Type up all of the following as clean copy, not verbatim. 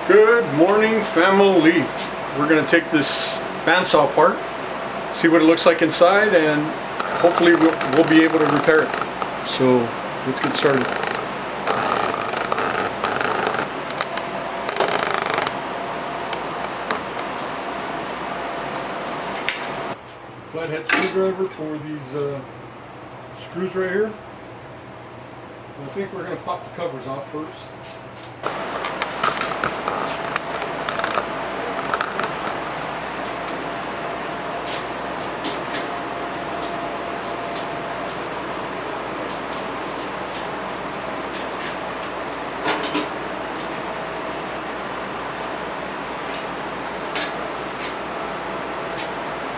Good morning, family. We're going to take this bandsaw apart, see what it looks like inside, and hopefully we'll be able to repair it. So let's get started. Flathead screwdriver for these screws right here. I think we're going to pop the covers off first.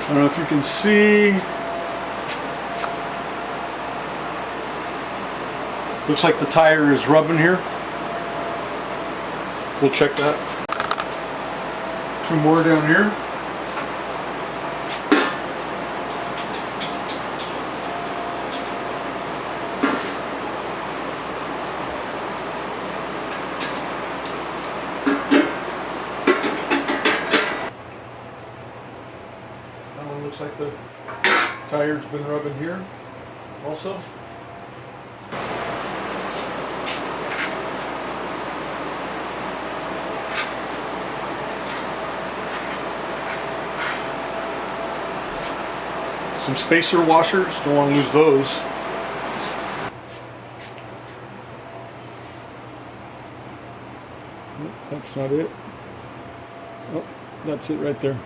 I don't know if you can see. Looks like the tire is rubbing here. We'll check that. Two more down here. That one looks like the tire's been rubbing here also. Some spacer washers, don't want to lose those. Nope, that's not it. Oh, that's it right there.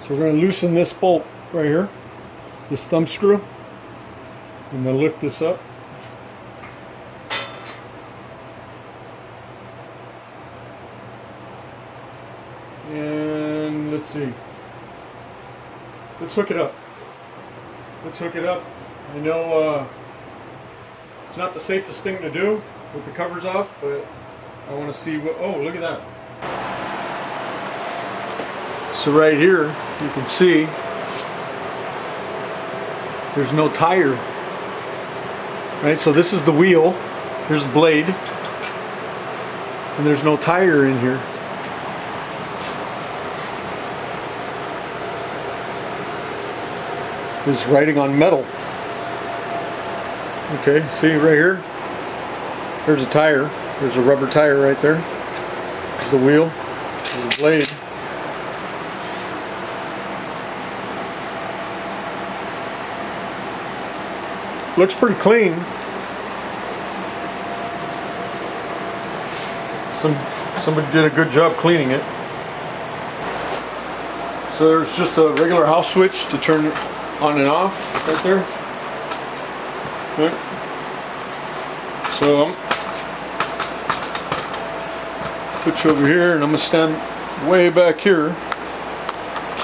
So we're going to loosen this bolt right here, this thumb screw. I'm going to lift this up. And let's see. Let's hook it up. Let's hook it up. I know it's not the safest thing to do with the covers off, but I want to see what. Oh, look at that. So right here, you can see there's no tire. Right, so this is the wheel. Here's the blade, and there's no tire in here. Is riding on metal. Okay, see right here? There's a tire. There's a rubber tire right there. There's the wheel. There's the blade. Looks pretty clean. Somebody did a good job cleaning it. So there's just a regular house switch to turn it on and off right there. Right. So put you over here, and I'm gonna stand way back here.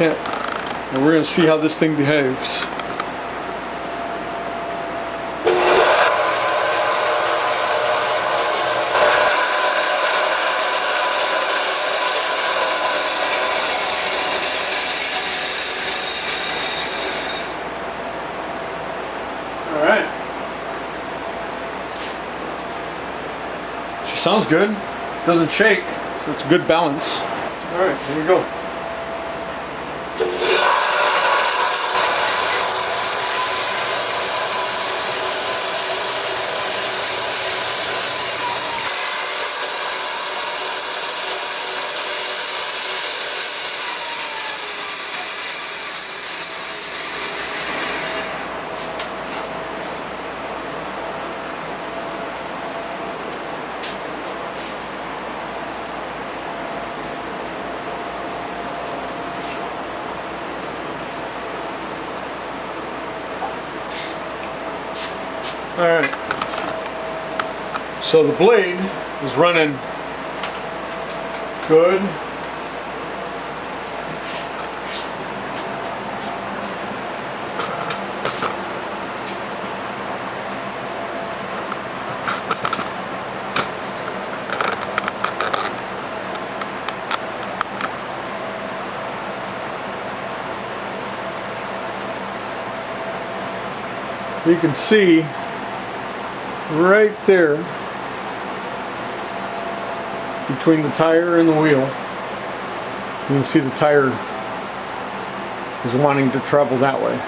And we're gonna see how this thing behaves. Alright. She sounds good. Doesn't shake, so it's a good balance. Alright, here we go. Alright, so the blade is running good. You can see right there between the tire and the wheel You can see the tire is wanting to travel that way.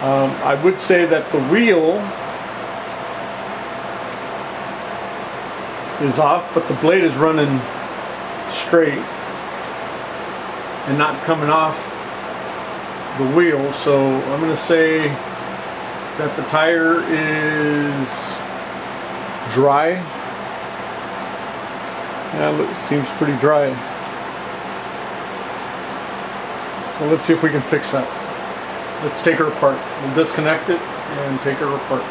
I would say that the wheel is off, but the blade is running straight and not coming off the wheel. So I'm going to say that the tire is dry. Yeah, look, seems pretty dry. So let's see if we can fix that. Let's take her apart. We'll disconnect it and take her apart.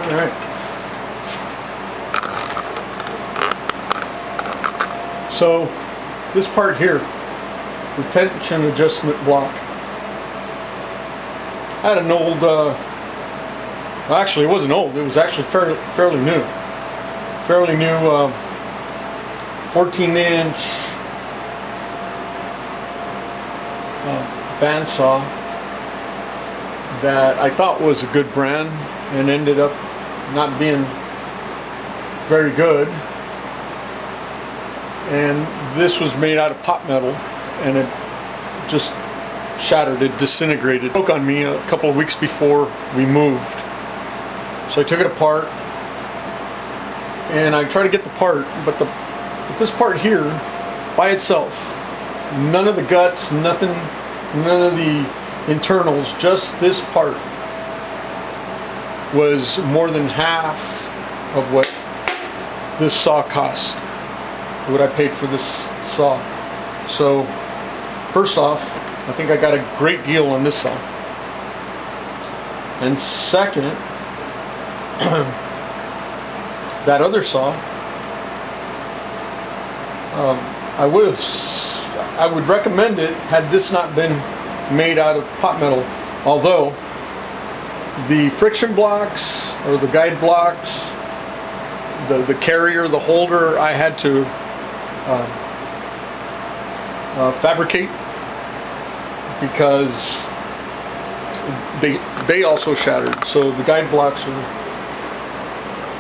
All right. So this part here, the tension adjustment block, I had an old, well, actually it wasn't old, it was actually fairly new. Fairly new 14-inch bandsaw that I thought was a good brand and ended up not being very good. And this was made out of pot metal, and it just shattered, it disintegrated. It broke on me a couple of weeks before we moved. So I took it apart and I tried to get the part, but this part here by itself, none of the guts, nothing, none of the internals, just this part was more than half of what this saw cost, what I paid for this saw. So first off, I think I got a great deal on this saw. And second, that other saw, I would recommend it had this not been made out of pot metal, although the friction blocks or the guide blocks, the carrier, the holder, I had to fabricate because they also shattered. So the guide blocks are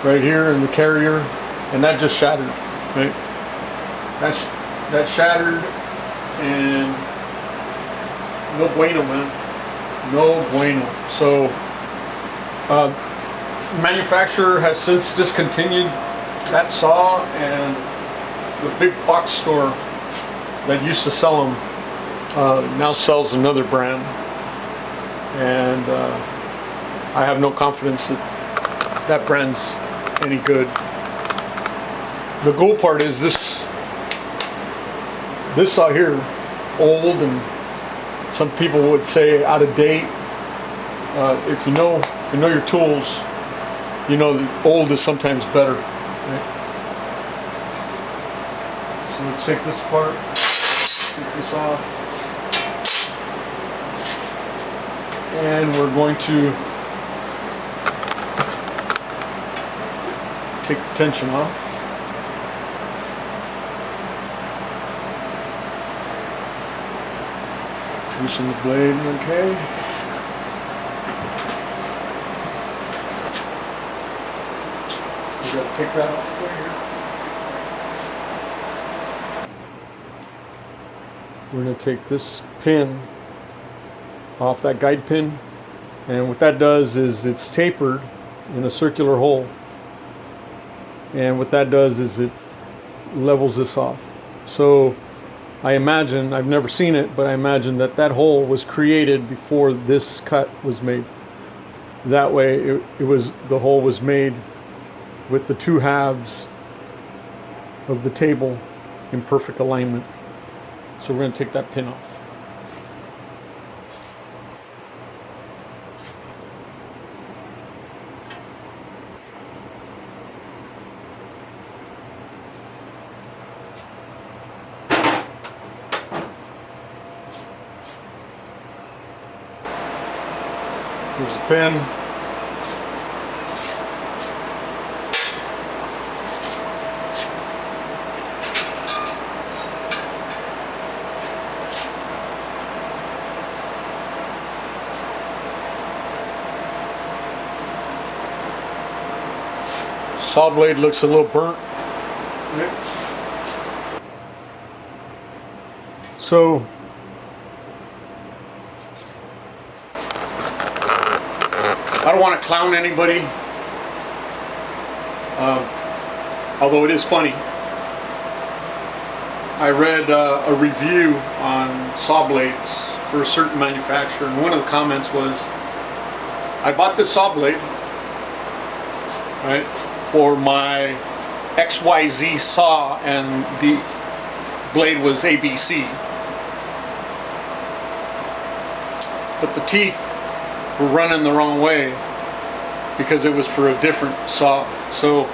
right here in the carrier, and that just shattered, right? That shattered, and no bueno, man. No bueno. So manufacturer has since discontinued that saw, and the big box store that used to sell them now sells another brand, and I have no confidence that that brand's any good. The cool part is this saw here, old, and some people would say out of date. If you know your tools, you know that old is sometimes better. Right? So let's take this apart, take this off, and we're going to take the tension off. Loosen the blade, okay. We gotta take that off there. We're gonna take this pin off, that guide pin, and what that does is it's tapered in a circular hole, and what that does is it levels this off. So I imagine, I've never seen it, but I imagine that hole was created before this cut was made. That way the hole was made with the two halves of the table in perfect alignment. So we're going to take that pin off. Here's the pin. Saw blade looks a little burnt. So I don't want to clown anybody, although it is funny. I read a review on saw blades for a certain manufacturer, and one of the comments was, I bought this saw blade, right, for my XYZ saw, and the blade was ABC. But the teeth were running the wrong way because it was for a different saw. So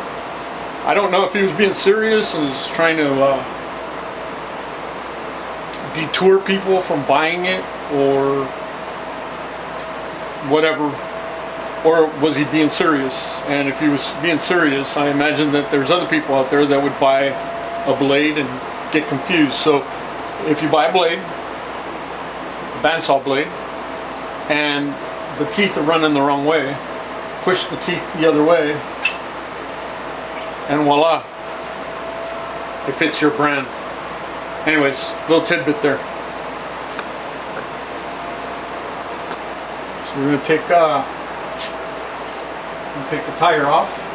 I don't know if he was being serious and was trying to detour people from buying it or whatever, or was he being serious? And if he was being serious, I imagine that there's other people out there that would buy a blade and get confused. So if you buy a blade, a bandsaw blade, and the teeth are running the wrong way, push the teeth the other way, and voila, it fits your brand. Anyways, little tidbit there. So we're going to take the tire off.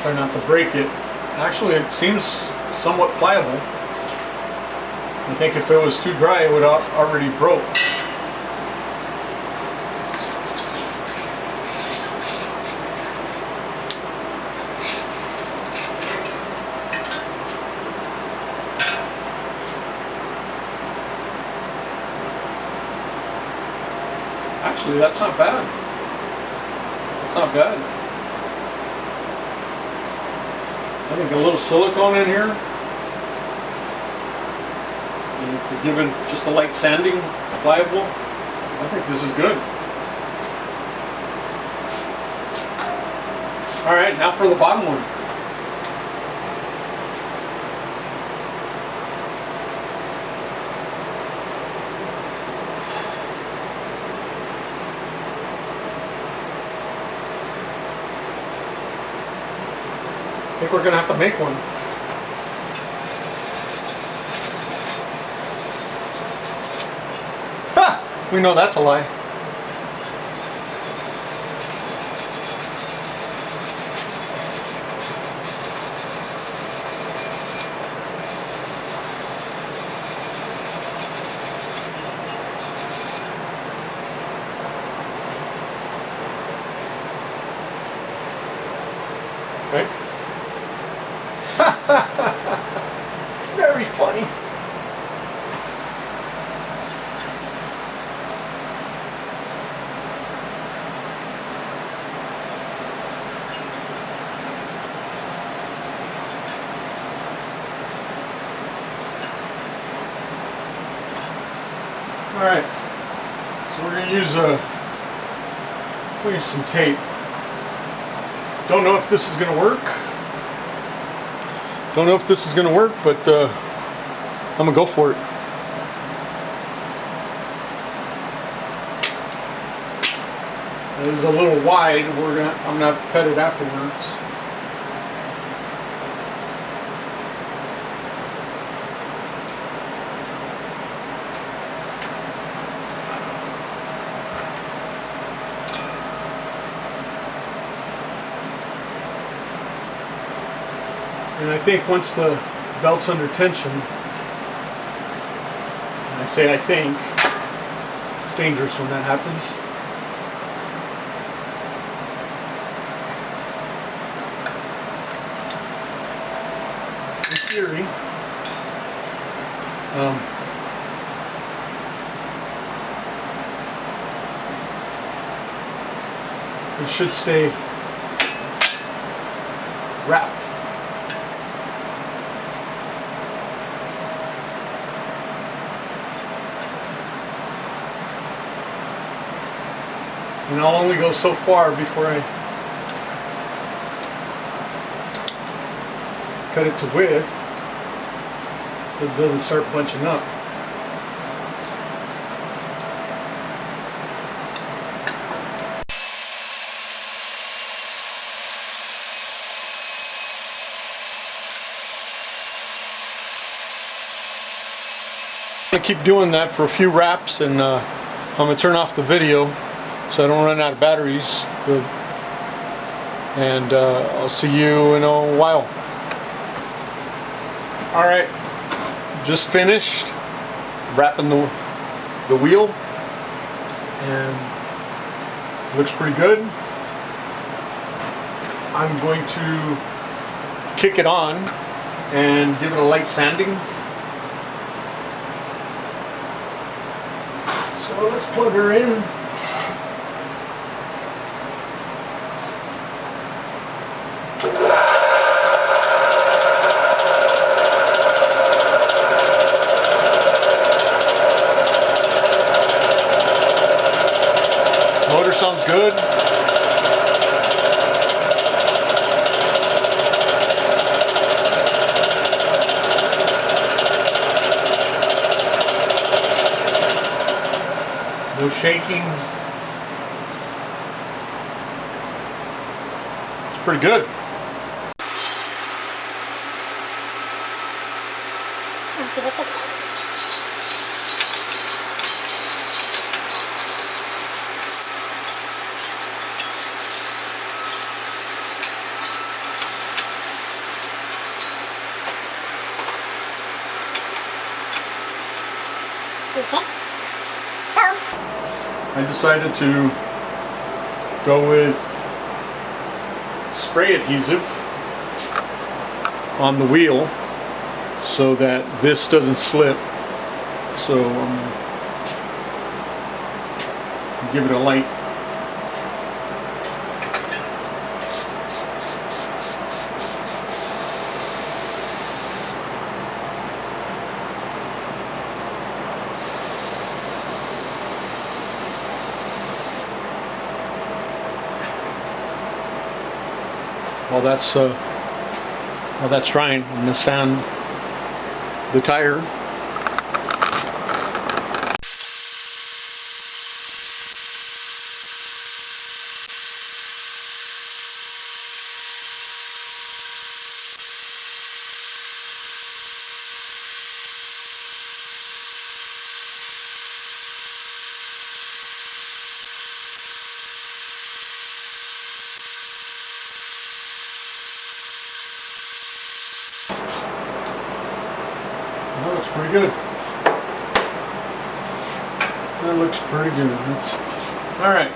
Try not to break it. Actually, it seems somewhat pliable. I think if it was too dry, it would have already broke. Actually, that's not bad. That's not bad. I think a little silicone in here, and if you're given just a light sanding, pliable, I think this is good. Alright, now for the bottom one. I think we're going to have to make one. Ha! We know that's a lie. Right? Very funny. All right, so we're going to use some tape. Don't know if this is going to work. Don't know if this is going to work, but I'm going to go for it. This is a little wide. I'm going to have to cut it afterwards. And I think once the belt's under tension, and I say I think, it's dangerous when that happens. In theory, it should stay wrapped. And I'll only go so far before I cut it to width so it doesn't start bunching up. I'm gonna keep doing that for a few wraps, and I'm gonna turn off the video so I don't run out of batteries. Good. And I'll see you in a while. All right, just finished wrapping the wheel, and looks pretty good. I'm going to kick it on and give it a light sanding. So let's plug her in. Motor sounds good. No shaking. It's pretty good. Let's give it a okay. So I decided to go with spray adhesive on the wheel so that this doesn't slip. So give it a light. While that's drying, I'm going to sand the tire. That looks pretty good. That looks pretty good. All right.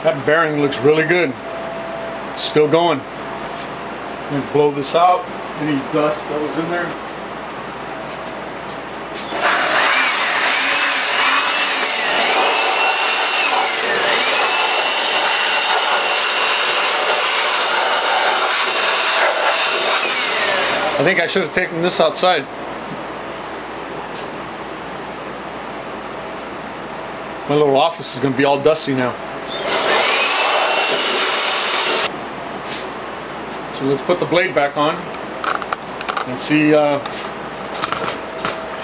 That bearing looks really good. Still going. I'm going to blow this out. Any dust that was in there. I think I should have taken this outside. My little office is going to be all dusty now. So let's put the blade back on and see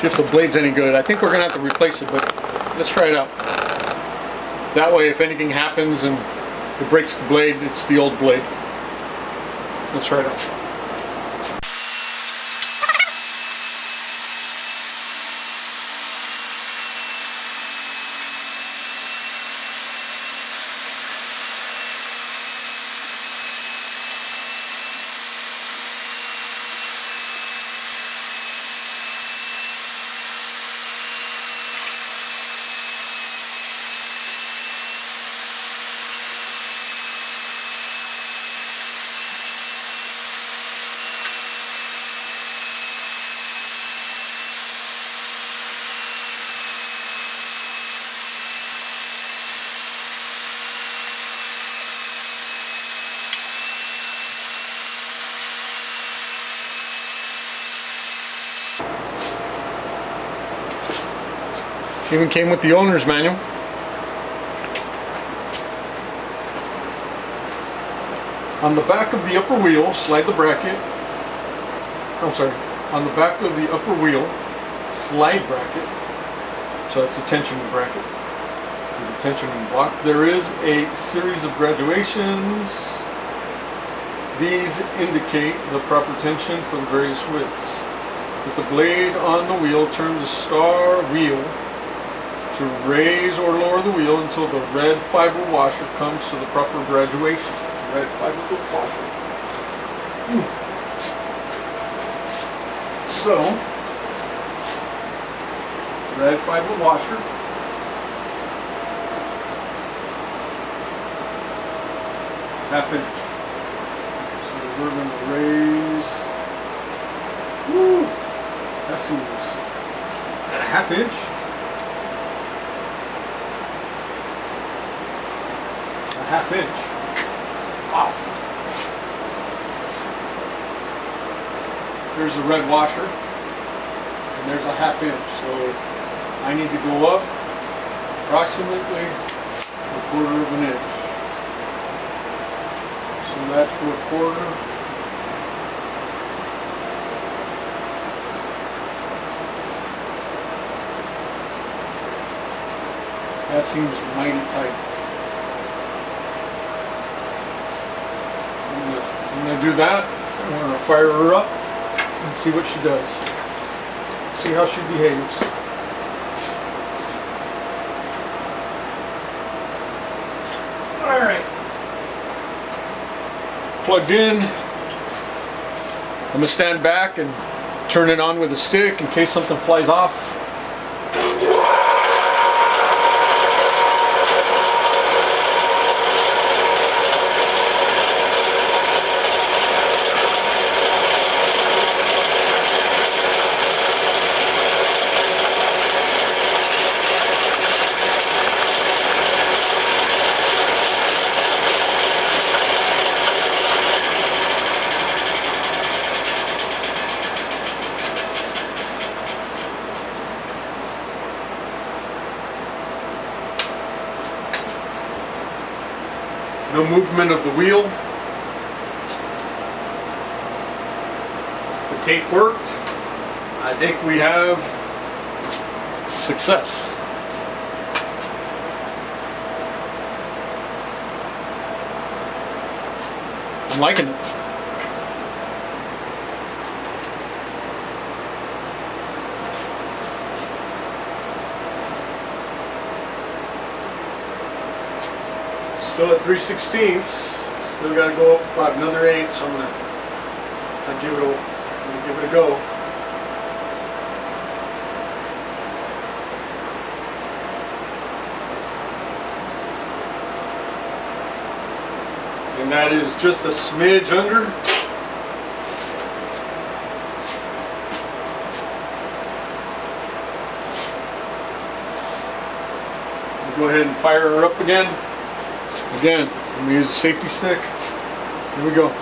if the blade's any good. I think we're going to have to replace it, but let's try it out. That way, if anything happens and it breaks the blade, it's the old blade. Let's try it out. Even came with the owner's manual. On the back of the upper wheel, slide the bracket. I'm sorry. On the back of the upper wheel, slide bracket. So that's a tension bracket. The tension block. There is a series of graduations. These indicate the proper tension for the various widths. With the blade on the wheel, turn the star wheel to raise or lower the wheel until the red fiber washer comes to the proper graduation. Red fiber washer. So, red fiber washer. Half inch. So we're going to raise. Woo! That seems a half inch. Half inch. Wow. There's a red washer, and there's a half inch. So I need to go up approximately a quarter of an inch. So that's for a quarter. That seems mighty tight. I'm going to do that. I'm going to fire her up and see what she does. See how she behaves. Alright. Plugged in. I'm going to stand back and turn it on with a stick in case something flies off. No movement of the wheel. The tape worked. I think we have success. I'm liking it. Still at 3/16. Still got to go up about another eighth, so I'm gonna give it a go. And that is just a smidge under. We'll go ahead and fire her up again. Again, I'm going to use a safety stick. Here we go.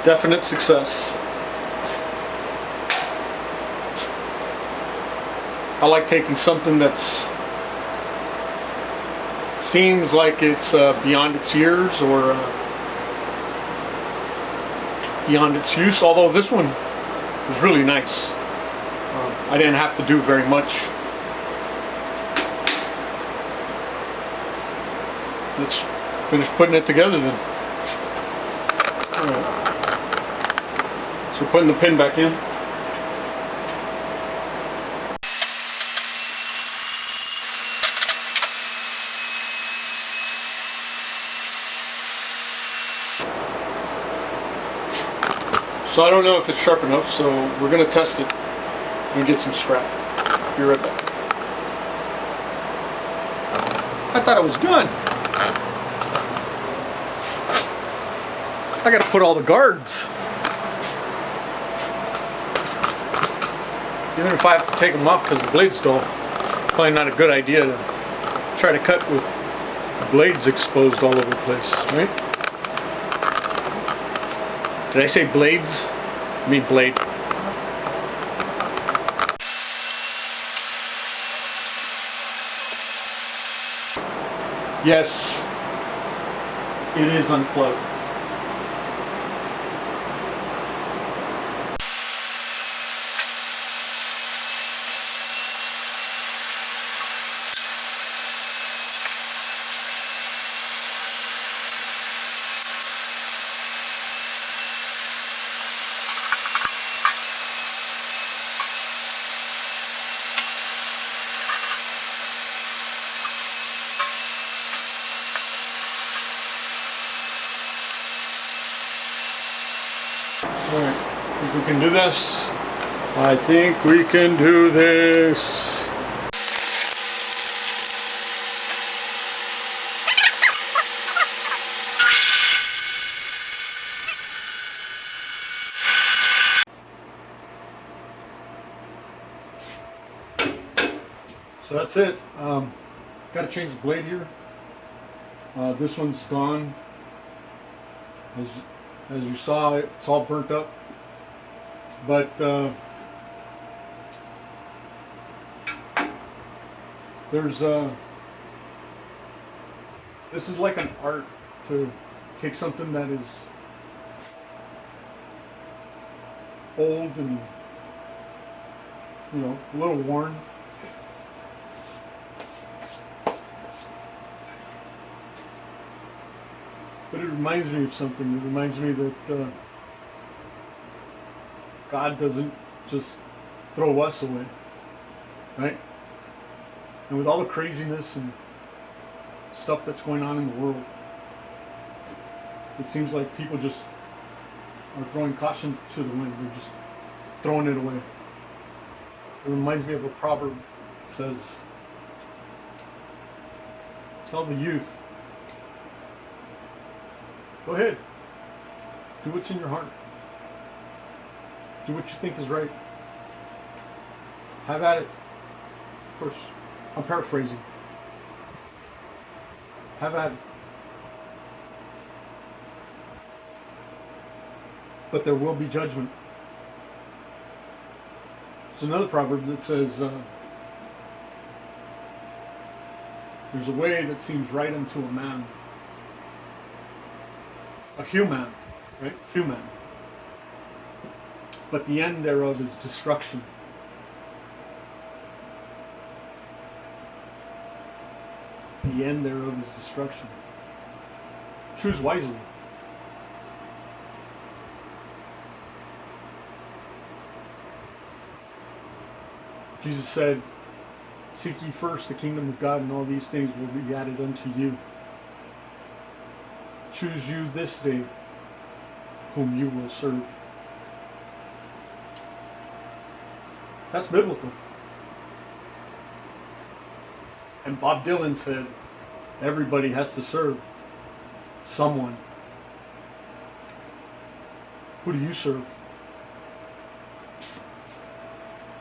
Definite success. I like taking something that's seems like it's beyond its years or beyond its use, although this one was really nice. I didn't have to do very much. Let's finish putting it together then. Alright. So putting the pin back in. So I don't know if it's sharp enough, so we're going to test it and get some scrap. Be right back. I thought I was done. I got to put all the guards. Even if I have to take them off because the blade's dull, probably not a good idea to try to cut with the blades exposed all over the place, right? Did I say blades? I mean blade. Yes, it is unplugged. Alright, think we can do this? I think we can do this. So that's it. Got to change the blade here. This one's gone. As you saw, it's all burnt up. But there's this is like an art to take something that is old and, you know, a little worn. But it reminds me of something. It reminds me that God doesn't just throw us away, right? And with all the craziness and stuff that's going on in the world, it seems like people just are throwing caution to the wind. They're just throwing it away. It reminds me of a proverb that says, tell the youth, go ahead, do what's in your heart. Do what you think is right. Have at it. Of course, I'm paraphrasing. Have at it. But there will be judgment. There's another proverb that says, there's a way that seems right unto a man. A human, right? Human. But the end thereof is destruction. The end thereof is destruction. Choose wisely. Jesus said, seek ye first the kingdom of God, and all these things will be added unto you. Choose you this day whom you will serve. That's biblical. And Bob Dylan said, everybody has to serve someone. Who do you serve?